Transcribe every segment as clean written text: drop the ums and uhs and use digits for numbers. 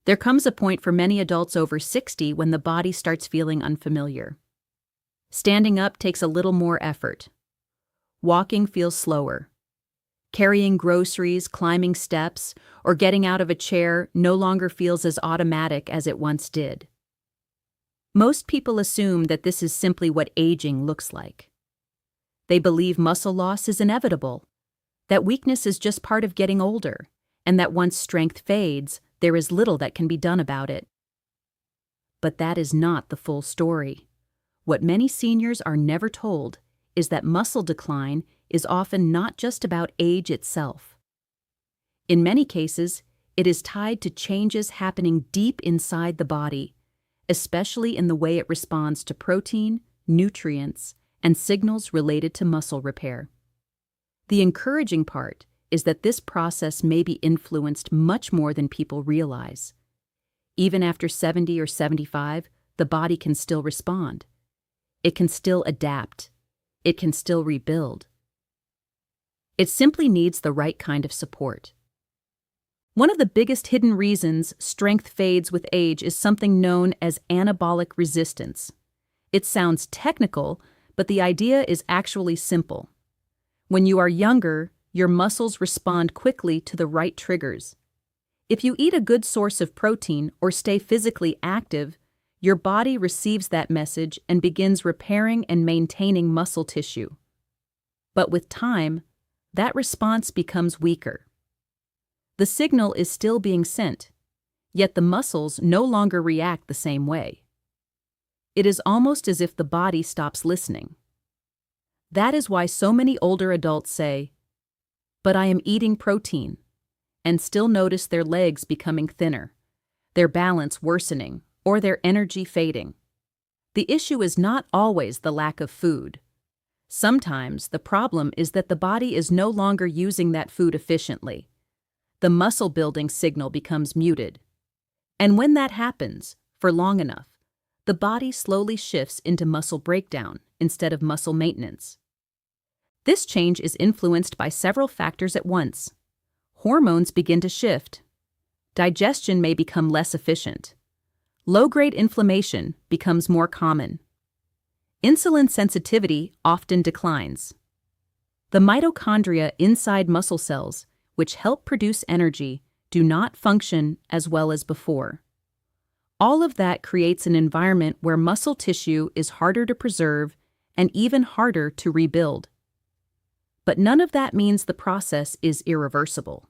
There comes a point for many adults over 60 when the body starts feeling unfamiliar. Standing up takes a little more effort. Walking feels slower. Carrying groceries, climbing steps, or getting out of a chair no longer feels as automatic as it once did. Most people assume that this is simply what aging looks like. They believe muscle loss is inevitable, that weakness is just part of getting older, and that once strength fades, there is little that can be done about it. But that is not the full story. What many seniors are never told is that muscle decline is often not just about age itself. In many cases, it is tied to changes happening deep inside the body, especially in the way it responds to protein, nutrients, and signals related to muscle repair. The encouraging part is that this process may be influenced much more than people realize. Even after 70 or 75, the body can still respond. It can still adapt. It can still rebuild. It simply needs the right kind of support. One of the biggest hidden reasons strength fades with age is something known as anabolic resistance. It sounds technical, but the idea is actually simple. When you are younger, your muscles respond quickly to the right triggers. If you eat a good source of protein or stay physically active, your body receives that message and begins repairing and maintaining muscle tissue. But with time, that response becomes weaker. The signal is still being sent, yet the muscles no longer react the same way. It is almost as if the body stops listening. That is why so many older adults say, "But I am eating protein," and still notice their legs becoming thinner, their balance worsening, or their energy fading. The issue is not always the lack of food. Sometimes the problem is that the body is no longer using that food efficiently. The muscle-building signal becomes muted. And when that happens, for long enough, the body slowly shifts into muscle breakdown instead of muscle maintenance. This change is influenced by several factors at once. Hormones begin to shift. Digestion may become less efficient. Low-grade inflammation becomes more common. Insulin sensitivity often declines. The mitochondria inside muscle cells, which help produce energy, do not function as well as before. All of that creates an environment where muscle tissue is harder to preserve and even harder to rebuild. But none of that means the process is irreversible.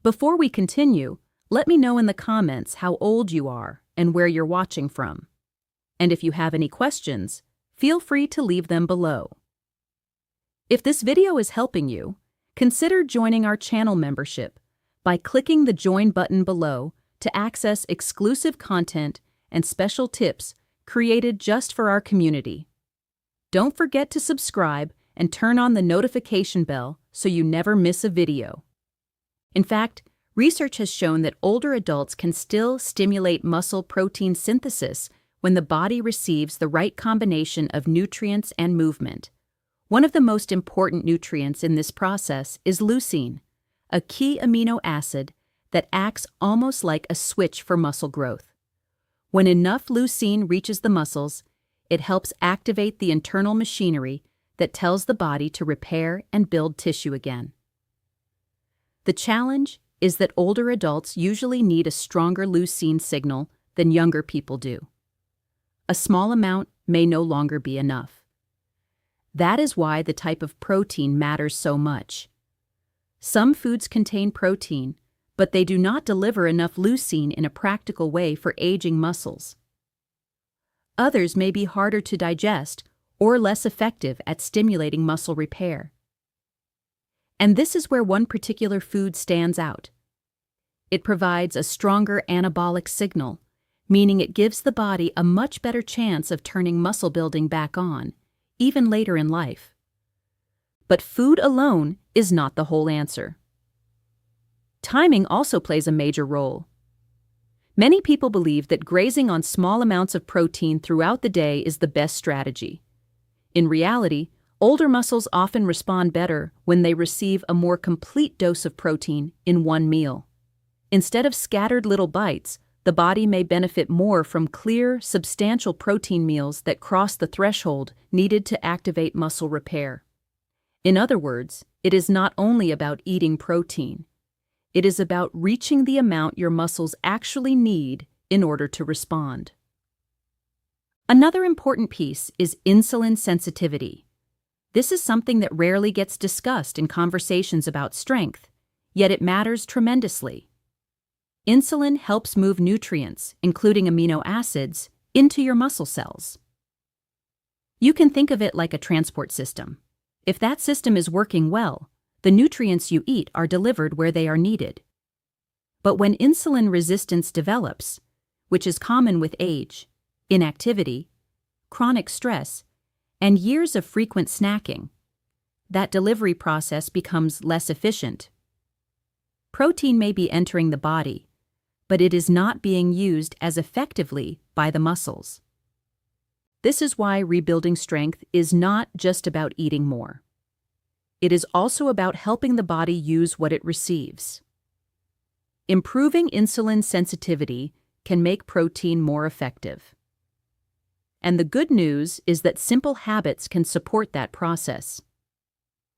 Before we continue, let me know in the comments how old you are and where you're watching from. And if you have any questions, feel free to leave them below. If this video is helping you, consider joining our channel membership by clicking the Join button below to access exclusive content and special tips created just for our community. Don't forget to subscribe and turn on the notification bell so you never miss a video. In fact, research has shown that older adults can still stimulate muscle protein synthesis when the body receives the right combination of nutrients and movement. One of the most important nutrients in this process is leucine, a key amino acid that acts almost like a switch for muscle growth. When enough leucine reaches the muscles, it helps activate the internal machinery that tells the body to repair and build tissue again. The challenge is that older adults usually need a stronger leucine signal than younger people do. A small amount may no longer be enough. That is why the type of protein matters so much. Some foods contain protein, but they do not deliver enough leucine in a practical way for aging muscles. Others may be harder to digest or less effective at stimulating muscle repair. And this is where one particular food stands out. It provides a stronger anabolic signal, meaning it gives the body a much better chance of turning muscle building back on, even later in life. But food alone is not the whole answer. Timing also plays a major role. Many people believe that grazing on small amounts of protein throughout the day is the best strategy. In reality, older muscles often respond better when they receive a more complete dose of protein in one meal. Instead of scattered little bites, the body may benefit more from clear, substantial protein meals that cross the threshold needed to activate muscle repair. In other words, it is not only about eating protein. It is about reaching the amount your muscles actually need in order to respond. Another important piece is insulin sensitivity. This is something that rarely gets discussed in conversations about strength, yet it matters tremendously. Insulin helps move nutrients, including amino acids, into your muscle cells. You can think of it like a transport system. If that system is working well, the nutrients you eat are delivered where they are needed. But when insulin resistance develops, which is common with age, inactivity, chronic stress, and years of frequent snacking, that delivery process becomes less efficient. Protein may be entering the body, but it is not being used as effectively by the muscles. This is why rebuilding strength is not just about eating more. It is also about helping the body use what it receives. Improving insulin sensitivity can make protein more effective. And the good news is that simple habits can support that process.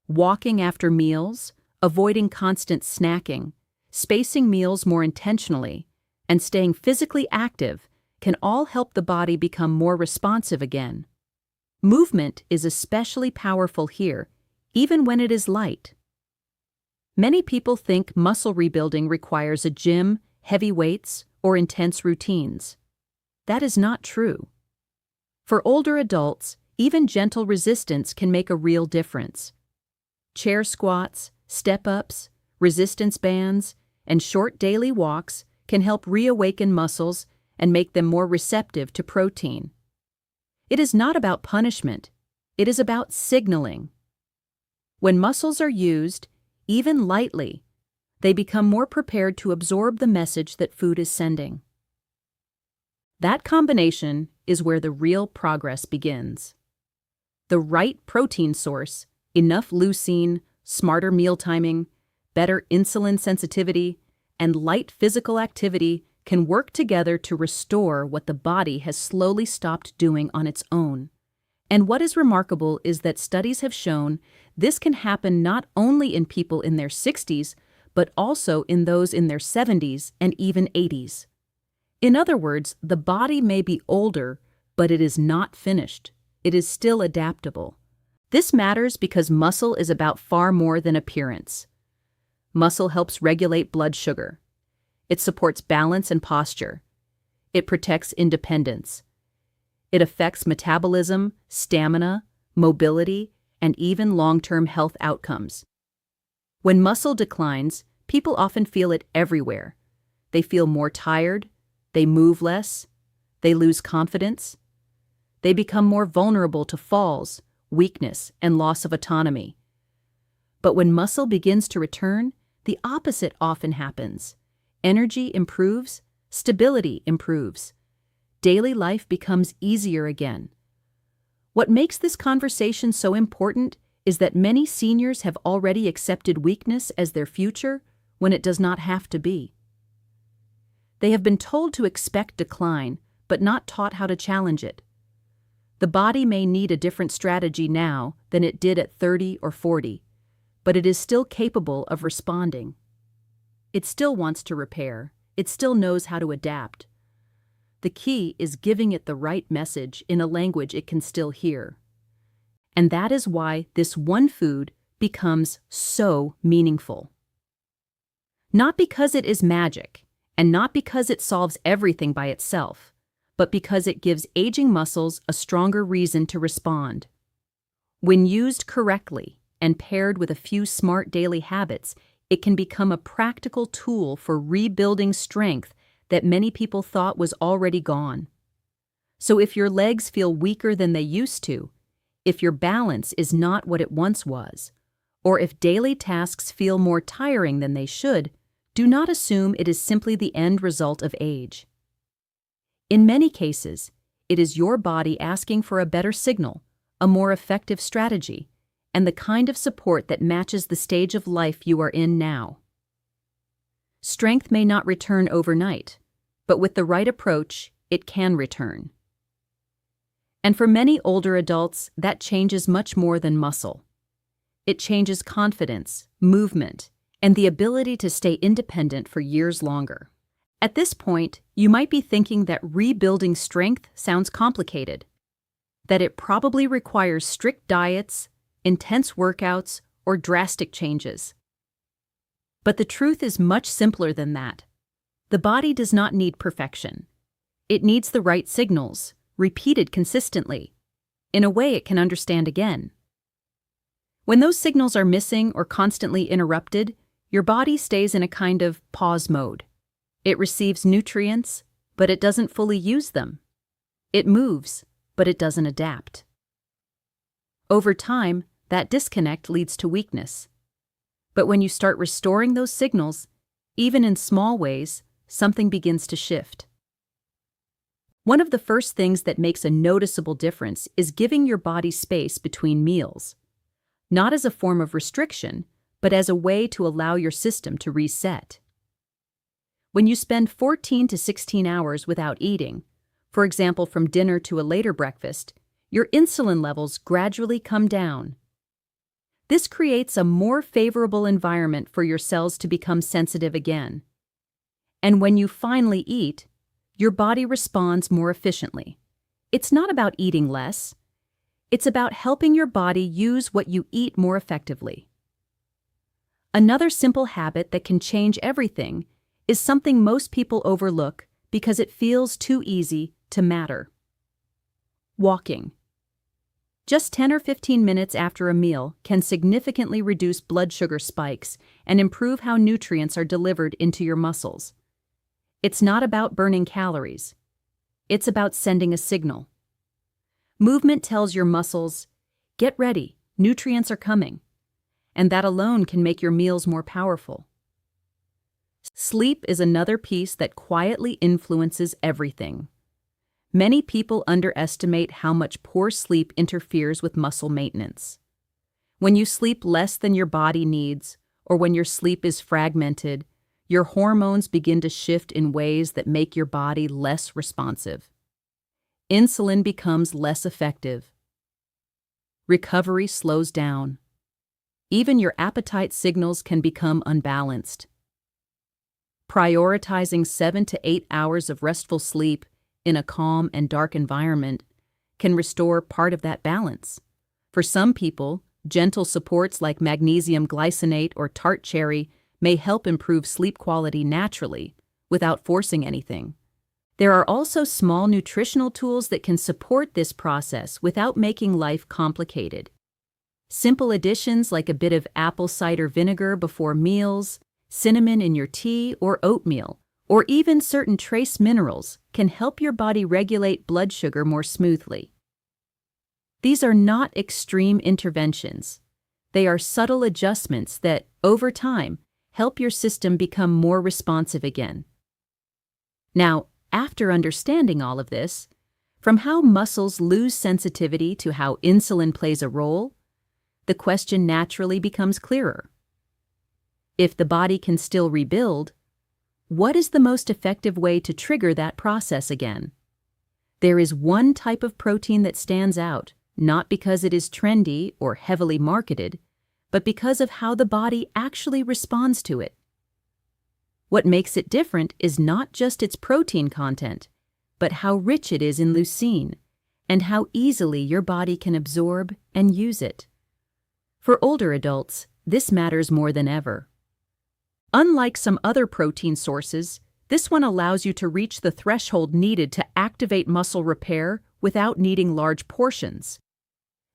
Walking after meals, avoiding constant snacking, spacing meals more intentionally, and staying physically active can all help the body become more responsive again. Movement is especially powerful here, even when it is light. Many people think muscle rebuilding requires a gym, heavy weights, or intense routines. That is not true. For older adults, even gentle resistance can make a real difference. Chair squats, step-ups, resistance bands, and short daily walks can help reawaken muscles and make them more receptive to protein. It is not about punishment, it is about signaling. When muscles are used, even lightly, they become more prepared to absorb the message that food is sending. That combination is where the real progress begins. The right protein source, enough leucine, smarter meal timing, better insulin sensitivity, and light physical activity can work together to restore what the body has slowly stopped doing on its own. And what is remarkable is that studies have shown this can happen not only in people in their 60s, but also in those in their 70s and even 80s. In other words, the body may be older, but it is not finished. It is still adaptable. This matters because muscle is about far more than appearance. Muscle helps regulate blood sugar. It supports balance and posture. It protects independence. It affects metabolism, stamina, mobility, and even long-term health outcomes. When muscle declines, people often feel it everywhere. They feel more tired, they move less, they lose confidence. They become more vulnerable to falls, weakness, and loss of autonomy. But when muscle begins to return, the opposite often happens. Energy improves, stability improves. Daily life becomes easier again. What makes this conversation so important is that many seniors have already accepted weakness as their future when it does not have to be. They have been told to expect decline, but not taught how to challenge it. The body may need a different strategy now than it did at 30 or 40, but it is still capable of responding. It still wants to repair. It still knows how to adapt. The key is giving it the right message in a language it can still hear. And that is why this one food becomes so meaningful. Not because it is magic, and not because it solves everything by itself, but because it gives aging muscles a stronger reason to respond. When used correctly and paired with a few smart daily habits, it can become a practical tool for rebuilding strength that many people thought was already gone. So if your legs feel weaker than they used to, if your balance is not what it once was, or if daily tasks feel more tiring than they should, do not assume it is simply the end result of age. In many cases, it is your body asking for a better signal, a more effective strategy, and the kind of support that matches the stage of life you are in now. Strength may not return overnight, but with the right approach, it can return. And for many older adults, that changes much more than muscle. It changes confidence, movement, and the ability to stay independent for years longer. At this point, you might be thinking that rebuilding strength sounds complicated, that it probably requires strict diets, intense workouts, or drastic changes. But the truth is much simpler than that. The body does not need perfection. It needs the right signals, repeated consistently, in a way it can understand again. When those signals are missing or constantly interrupted, your body stays in a kind of pause mode. It receives nutrients, but it doesn't fully use them. It moves, but it doesn't adapt. Over time, that disconnect leads to weakness. But when you start restoring those signals, even in small ways, something begins to shift. One of the first things that makes a noticeable difference is giving your body space between meals, not as a form of restriction, but as a way to allow your system to reset. When you spend 14 to 16 hours without eating, for example from dinner to a later breakfast, your insulin levels gradually come down. This creates a more favorable environment for your cells to become sensitive again. And when you finally eat, your body responds more efficiently. It's not about eating less. It's about helping your body use what you eat more effectively. Another simple habit that can change everything is something most people overlook because it feels too easy to matter. Walking. Just 10 or 15 minutes after a meal can significantly reduce blood sugar spikes and improve how nutrients are delivered into your muscles. It's not about burning calories. It's about sending a signal. Movement tells your muscles, "Get ready, nutrients are coming," and that alone can make your meals more powerful. Sleep is another piece that quietly influences everything. Many people underestimate how much poor sleep interferes with muscle maintenance. When you sleep less than your body needs, or when your sleep is fragmented, your hormones begin to shift in ways that make your body less responsive. Insulin becomes less effective. Recovery slows down. Even your appetite signals can become unbalanced. Prioritizing 7 to 8 hours of restful sleep in a calm and dark environment can restore part of that balance. For some people, gentle supports like magnesium glycinate or tart cherry may help improve sleep quality naturally, without forcing anything. There are also small nutritional tools that can support this process without making life complicated. Simple additions like a bit of apple cider vinegar before meals, cinnamon in your tea or oatmeal, or even certain trace minerals can help your body regulate blood sugar more smoothly. These are not extreme interventions. They are subtle adjustments that, over time, help your system become more responsive again. Now, after understanding all of this, from how muscles lose sensitivity to how insulin plays a role, the question naturally becomes clearer. If the body can still rebuild, what is the most effective way to trigger that process again? There is one type of protein that stands out, not because it is trendy or heavily marketed, but because of how the body actually responds to it. What makes it different is not just its protein content, but how rich it is in leucine, and how easily your body can absorb and use it. For older adults, this matters more than ever. Unlike some other protein sources, this one allows you to reach the threshold needed to activate muscle repair without needing large portions.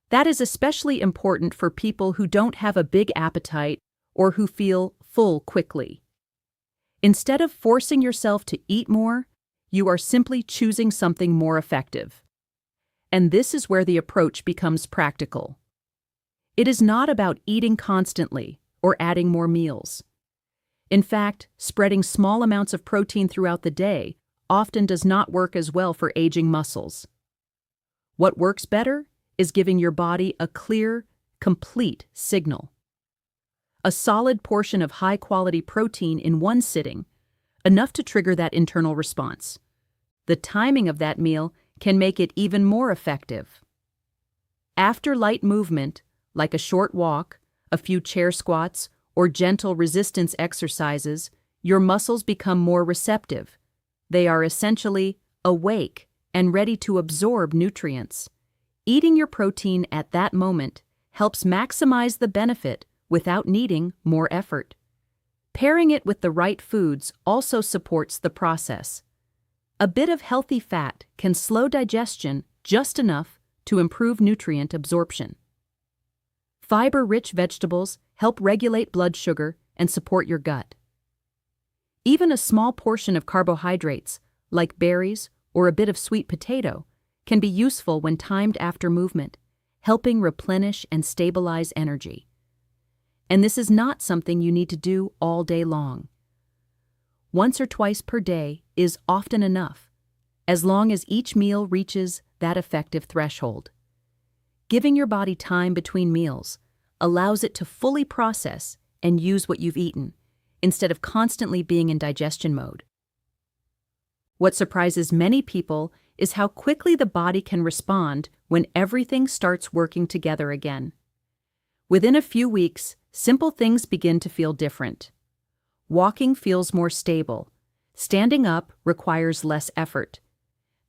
That is especially important for people who don't have a big appetite or who feel full quickly. Instead of forcing yourself to eat more, you are simply choosing something more effective. And this is where the approach becomes practical. It is not about eating constantly or adding more meals. In fact, spreading small amounts of protein throughout the day often does not work as well for aging muscles. What works better is giving your body a clear, complete signal. A solid portion of high-quality protein in one sitting, enough to trigger that internal response. The timing of that meal can make it even more effective. After light movement, like a short walk, a few chair squats, or gentle resistance exercises, your muscles become more receptive. They are essentially awake and ready to absorb nutrients. Eating your protein at that moment helps maximize the benefit without needing more effort. Pairing it with the right foods also supports the process. A bit of healthy fat can slow digestion just enough to improve nutrient absorption. Fiber-rich vegetables help regulate blood sugar and support your gut. Even a small portion of carbohydrates, like berries or a bit of sweet potato, can be useful when timed after movement, helping replenish and stabilize energy. And this is not something you need to do all day long. Once or twice per day is often enough, as long as each meal reaches that effective threshold. Giving your body time between meals allows it to fully process and use what you've eaten, instead of constantly being in digestion mode. What surprises many people is how quickly the body can respond when everything starts working together again. Within a few weeks, simple things begin to feel different. Walking feels more stable. Standing up requires less effort.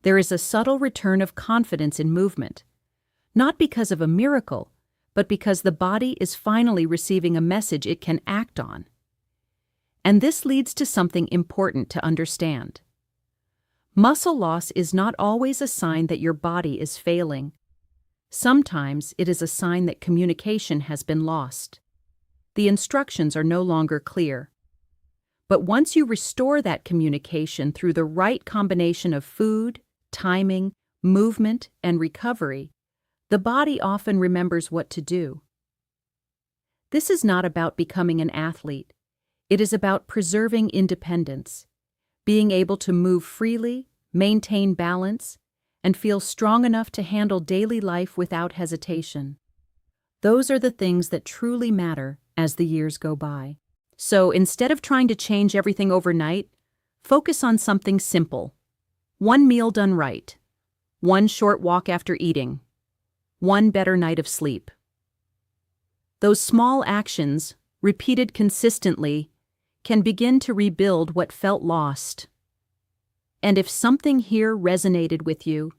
There is a subtle return of confidence in movement, not because of a miracle, but because the body is finally receiving a message it can act on. And this leads to something important to understand. Muscle loss is not always a sign that your body is failing. Sometimes it is a sign that communication has been lost. The instructions are no longer clear. But once you restore that communication through the right combination of food, timing, movement, and recovery, the body often remembers what to do. This is not about becoming an athlete. It is about preserving independence, being able to move freely, maintain balance, and feel strong enough to handle daily life without hesitation. Those are the things that truly matter as the years go by. So instead of trying to change everything overnight, focus on something simple. One meal done right. One short walk after eating. One better night of sleep. Those small actions, repeated consistently, can begin to rebuild what felt lost. And if something here resonated with you,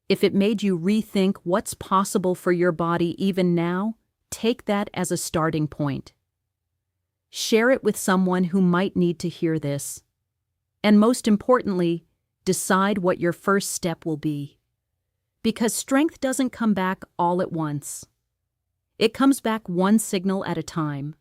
if it made you rethink what's possible for your body even now, take that as a starting point. Share it with someone who might need to hear this. And most importantly, decide what your first step will be. Because strength doesn't come back all at once. It comes back one signal at a time.